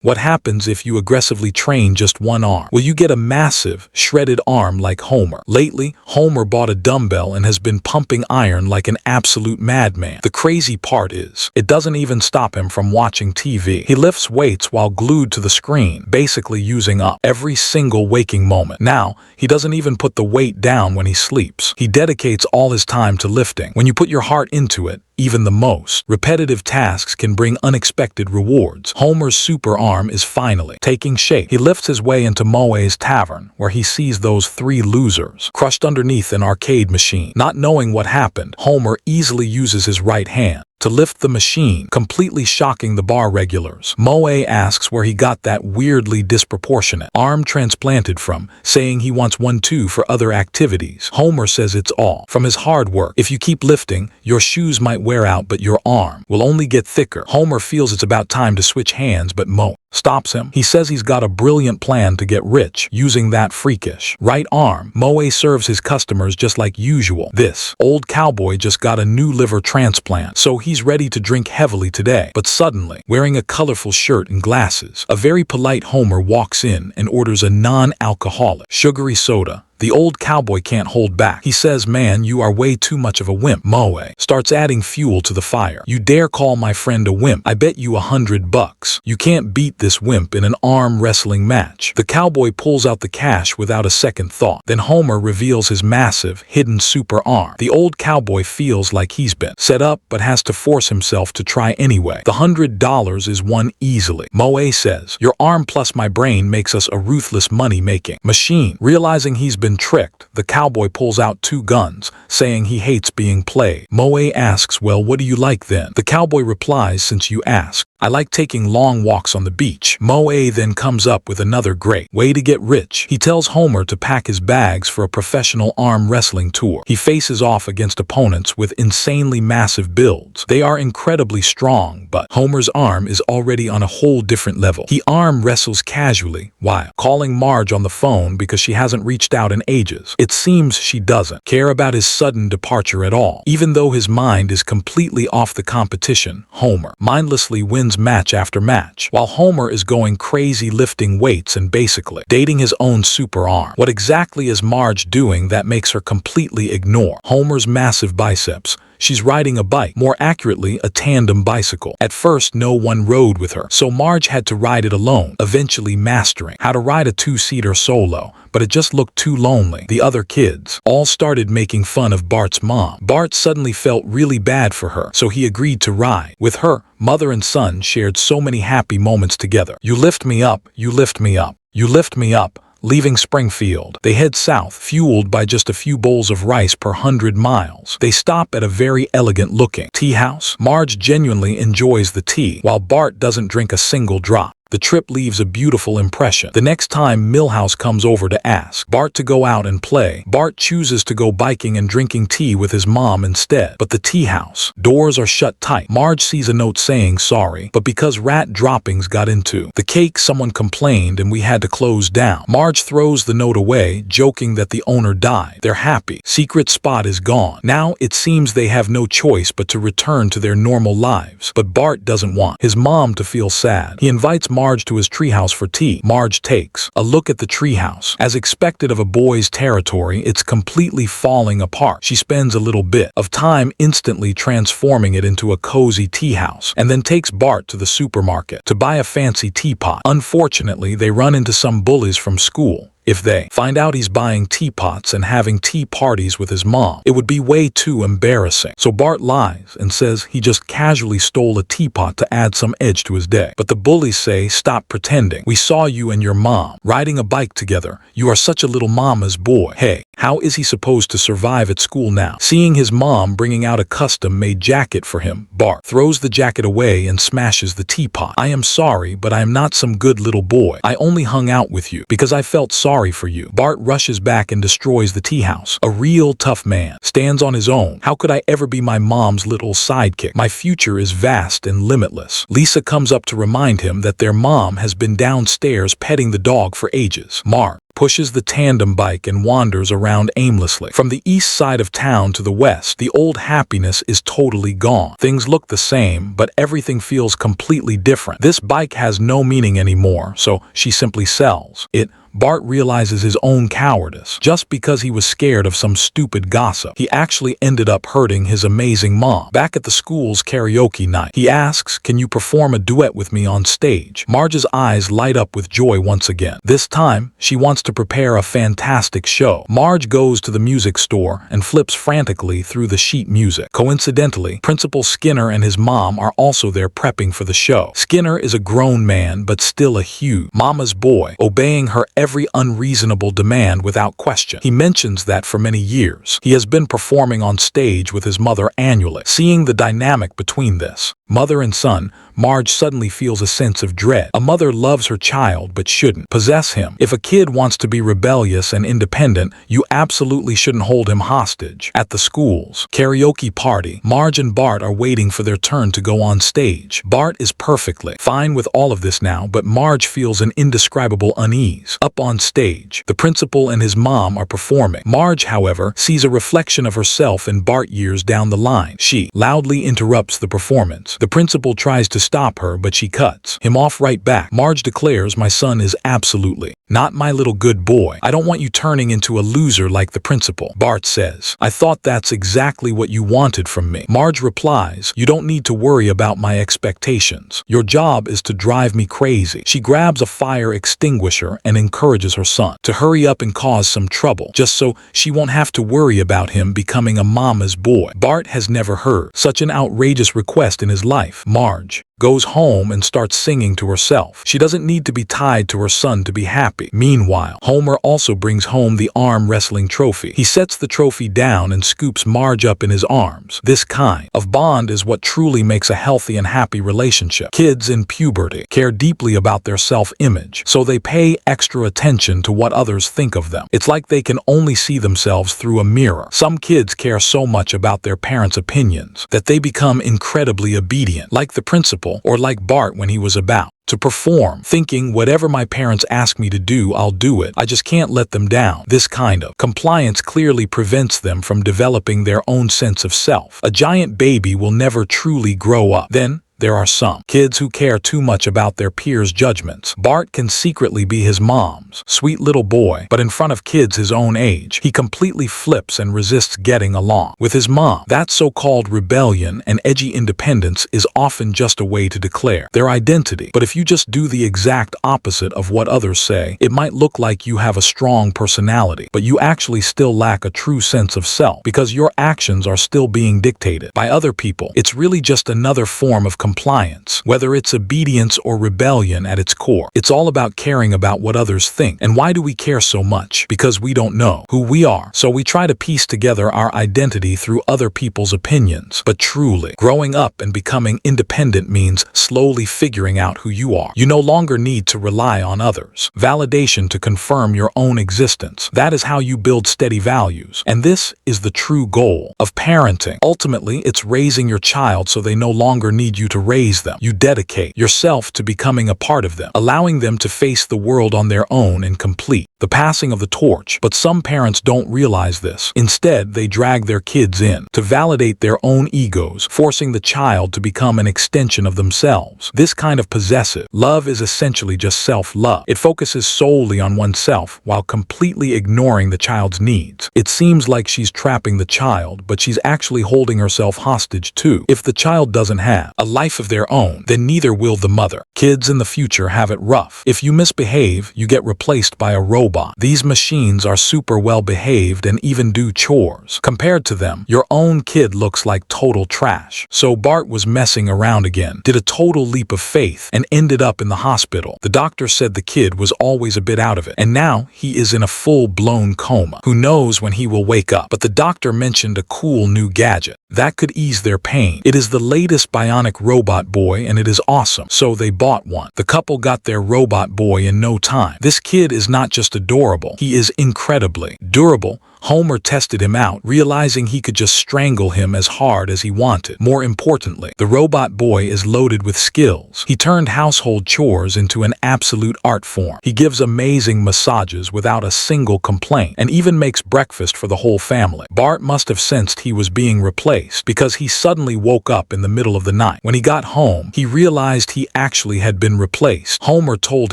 What happens if you aggressively train just one arm? Will you get a massive, shredded arm like Homer? Lately, Homer bought a dumbbell and has been pumping iron like an absolute madman. The crazy part is, it doesn't even stop him from watching TV. He lifts weights while glued to the screen, basically using up every single waking moment. Now, he doesn't even put the weight down when he sleeps. He dedicates all his time to lifting. When you put your heart into it, even the most repetitive tasks can bring unexpected rewards. Homer's super arm is finally taking shape. He lifts his way into Moe's tavern, where he sees those three losers crushed underneath an arcade machine. Not knowing what happened, Homer easily uses his right hand to lift the machine, completely shocking the bar regulars. Moe asks where he got that weirdly disproportionate arm transplanted from, saying he wants one too for other activities. Homer says it's all from his hard work. If you keep lifting, your shoes might wear out, but your arm will only get thicker. Homer feels it's about time to switch hands, but Moe stops him. He says he's got a brilliant plan to get rich using that freakish right arm. Moe serves his customers just like usual. This old cowboy just got a new liver transplant, so he's ready to drink heavily today. But suddenly, wearing a colorful shirt and glasses, a very polite Homer walks in and orders a non-alcoholic, sugary soda. The old cowboy can't hold back. He says, "Man, you are way too much of a wimp." Moe starts adding fuel to the fire. "You dare call my friend a wimp? I bet you $100. You can't beat this wimp in an arm wrestling match." The cowboy pulls out the cash without a second thought. Then Homer reveals his massive, hidden super arm. The old cowboy feels like he's been set up but has to force himself to try anyway. The $100 is won easily. Moe says, "Your arm plus my brain makes us a ruthless money-making machine." Realizing he's been tricked, the cowboy pulls out two guns, saying he hates being played. Moe asks, "Well, what do you like then?" The cowboy replies, "Since you ask, I like taking long walks on the beach." Moe then comes up with another great way to get rich. He tells Homer to pack his bags for a professional arm wrestling tour. He faces off against opponents with insanely massive builds. They are incredibly strong, but Homer's arm is already on a whole different level. He arm wrestles casually while calling Marge on the phone because she hasn't reached out in ages. It seems she doesn't care about his sudden departure at all. Even though his mind is completely off the competition, Homer mindlessly wins match after match, while Homer is going crazy lifting weights and basically dating his own super arm. What exactly is Marge doing that makes her completely ignore Homer's massive biceps? She's riding a bike, more accurately a tandem bicycle. At first, no one rode with her, so Marge had to ride it alone, eventually mastering how to ride a two-seater solo, but it just looked too lonely. The other kids all started making fun of Bart's mom. Bart suddenly felt really bad for her, so he agreed to ride with her. Mother and son shared so many happy moments together. "You lift me up, you lift me up, you lift me up." Leaving Springfield, they head south, fueled by just a few bowls of rice per 100 miles. They stop at a very elegant-looking tea house. Marge genuinely enjoys the tea, while Bart doesn't drink a single drop. The trip leaves a beautiful impression. The next time Milhouse comes over to ask Bart to go out and play, Bart chooses to go biking and drinking tea with his mom instead. But the tea house doors are shut tight. Marge sees a note saying sorry, but because rat droppings got into the cake, someone complained and we had to close down. Marge throws the note away, joking that the owner died. They're happy. Secret spot is gone. Now it seems they have no choice but to return to their normal lives. But Bart doesn't want his mom to feel sad. He invites Marge to his treehouse for tea. Marge takes a look at the treehouse. As expected of a boy's territory, it's completely falling apart. She spends a little bit of time instantly transforming it into a cozy tea house, and then takes Bart to the supermarket to buy a fancy teapot. Unfortunately, they run into some bullies from school. If they find out he's buying teapots and having tea parties with his mom, it would be way too embarrassing. So Bart lies and says he just casually stole a teapot to add some edge to his day. But the bullies say, "Stop pretending. We saw you and your mom riding a bike together. You are such a little mama's boy." Hey, how is he supposed to survive at school now? Seeing his mom bringing out a custom-made jacket for him, Bart throws the jacket away and smashes the teapot. "I am sorry, but I am not some good little boy. I only hung out with you because I felt sorry for you." Bart rushes back and destroys the tea house. A real tough man stands on his own. "How could I ever be my mom's little sidekick? My future is vast and limitless." Lisa comes up to remind him that their mom has been downstairs petting the dog for ages. Marge pushes the tandem bike and wanders around aimlessly. From the east side of town to the west, the old happiness is totally gone. Things look the same, but everything feels completely different. This bike has no meaning anymore, so she simply sells it. Bart realizes his own cowardice. Just because he was scared of some stupid gossip, he actually ended up hurting his amazing mom. Back at the school's karaoke night, he asks, "Can you perform a duet with me on stage?" Marge's eyes light up with joy once again. This time, she wants to prepare a fantastic show. Marge goes to the music store and flips frantically through the sheet music. Coincidentally, Principal Skinner and his mom are also there prepping for the show. Skinner is a grown man, but still a huge mama's boy, obeying her every unreasonable demand without question. He mentions that for many years, he has been performing on stage with his mother annually. Seeing the dynamic between this mother and son, Marge suddenly feels a sense of dread. A mother loves her child but shouldn't possess him. If a kid wants to be rebellious and independent, you absolutely shouldn't hold him hostage. At the school's karaoke party, Marge and Bart are waiting for their turn to go on stage. Bart is perfectly fine with all of this now, but Marge feels an indescribable unease. Up on stage, the principal and his mom are performing. Marge, however, sees a reflection of herself in Bart years down the line. She loudly interrupts the performance. The principal tries to stop her, but she cuts him off right back. Marge declares, "My son is absolutely not my little good boy. I don't want you turning into a loser like the principal." Bart says, "I thought that's exactly what you wanted from me." Marge replies, "You don't need to worry about my expectations. Your job is to drive me crazy." She grabs a fire extinguisher and encourages her son to hurry up and cause some trouble, just so she won't have to worry about him becoming a mama's boy. Bart has never heard such an outrageous request in his life. Marge goes home and starts singing to herself. She doesn't need to be tied to her son to be happy. Meanwhile, Homer also brings home the arm wrestling trophy. He sets the trophy down and scoops Marge up in his arms. This kind of bond is what truly makes a healthy and happy relationship. Kids in puberty care deeply about their self-image, so they pay extra attention to what others think of them. It's like they can only see themselves through a mirror. Some kids care so much about their parents' opinions that they become incredibly obedient, like the principal, or like Bart when he was about to perform, thinking, "Whatever my parents ask me to do, I'll do it. I just can't let them down." This kind of compliance clearly prevents them from developing their own sense of self. A giant baby will never truly grow up. Then there are some kids who care too much about their peers' judgments. Bart can secretly be his mom's sweet little boy, but in front of kids his own age, he completely flips and resists getting along with his mom. That so-called rebellion and edgy independence is often just a way to declare their identity. But if you just do the exact opposite of what others say, it might look like you have a strong personality, but you actually still lack a true sense of self because your actions are still being dictated by other people. It's really just another form of compliance, whether it's obedience or rebellion at its core. It's all about caring about what others think. And why do we care so much? Because we don't know who we are. So we try to piece together our identity through other people's opinions. But truly, growing up and becoming independent means slowly figuring out who you are. You no longer need to rely on others' validation to confirm your own existence. That is how you build steady values. And this is the true goal of parenting. Ultimately, it's raising your child so they no longer need you to raise them. You dedicate yourself to becoming a part of them, allowing them to face the world on their own and complete the passing of the torch. But some parents don't realize this. Instead, they drag their kids in to validate their own egos, forcing the child to become an extension of themselves. This kind of possessive love is essentially just self-love. It focuses solely on oneself while completely ignoring the child's needs. It seems like she's trapping the child, but she's actually holding herself hostage too. If the child doesn't have a life of their own, then neither will the mother. Kids in the future have it rough. If you misbehave, you get replaced by a robot. These machines are super well behaved and even do chores. Compared to them, your own kid looks like total trash. So Bart was messing around again, did a total leap of faith, and ended up in the hospital. The doctor said the kid was always a bit out of it, and now he is in a full-blown coma. Who knows when he will wake up? But the doctor mentioned a cool new gadget that could ease their pain. It is the latest bionic robot boy, and it is awesome. So they bought one. The couple got their robot boy in no time. This kid is not just adorable, he is incredibly durable, Homer tested him out, realizing he could just strangle him as hard as he wanted. More importantly, the robot boy is loaded with skills. He turned household chores into an absolute art form. He gives amazing massages without a single complaint, and even makes breakfast for the whole family. Bart must have sensed he was being replaced, because he suddenly woke up in the middle of the night. When he got home, he realized he actually had been replaced. Homer told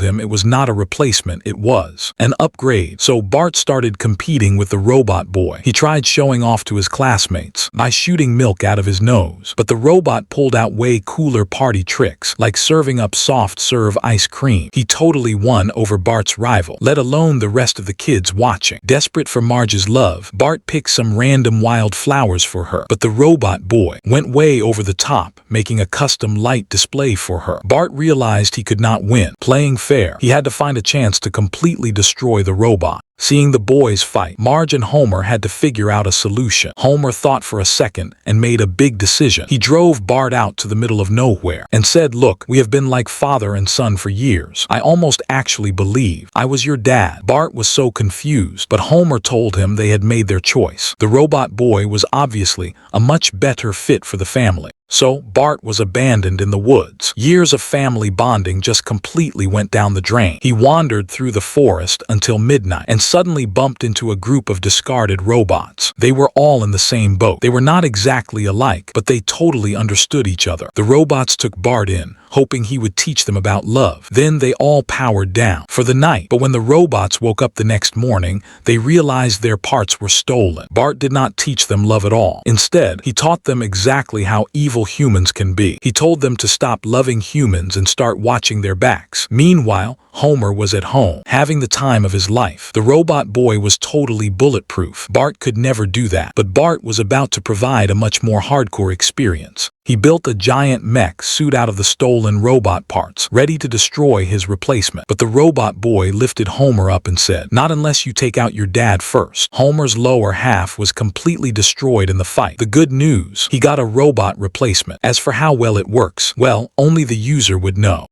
him it was not a replacement, it was an upgrade. So Bart started competing with the robot boy. He tried showing off to his classmates by shooting milk out of his nose, but the robot pulled out way cooler party tricks, like serving up soft serve ice cream. He totally won over Bart's rival, let alone the rest of the kids watching. Desperate for Marge's love, Bart picked some random wild flowers for her, but the robot boy went way over the top, making a custom light display for her. Bart realized he could not win. Playing fair, he had to find a chance to completely destroy the robot. Seeing the boys fight, Marge and Homer had to figure out a solution. Homer thought for a second and made a big decision. He drove Bart out to the middle of nowhere and said, "Look, we have been like father and son for years. I almost actually believed I was your dad." Bart was so confused, but Homer told him they had made their choice. The robot boy was obviously a much better fit for the family. So Bart was abandoned in the woods. Years of family bonding just completely went down the drain. He wandered through the forest until midnight and suddenly bumped into a group of discarded robots. They were all in the same boat. They were not exactly alike, but they totally understood each other. The robots took Bart in, hoping he would teach them about love. Then they all powered down for the night. But when the robots woke up the next morning, they realized their parts were stolen. Bart did not teach them love at all. Instead, he taught them exactly how evil humans can be. He told them to stop loving humans and start watching their backs. Meanwhile, Homer was at home, having the time of his life. The robot boy was totally bulletproof. Bart could never do that. But Bart was about to provide a much more hardcore experience. He built a giant mech suit out of the stolen robot parts, ready to destroy his replacement. But the robot boy lifted Homer up and said, "Not unless you take out your dad first." Homer's lower half was completely destroyed in the fight. The good news, he got a robot replacement. As for how well it works, well, only the user would know.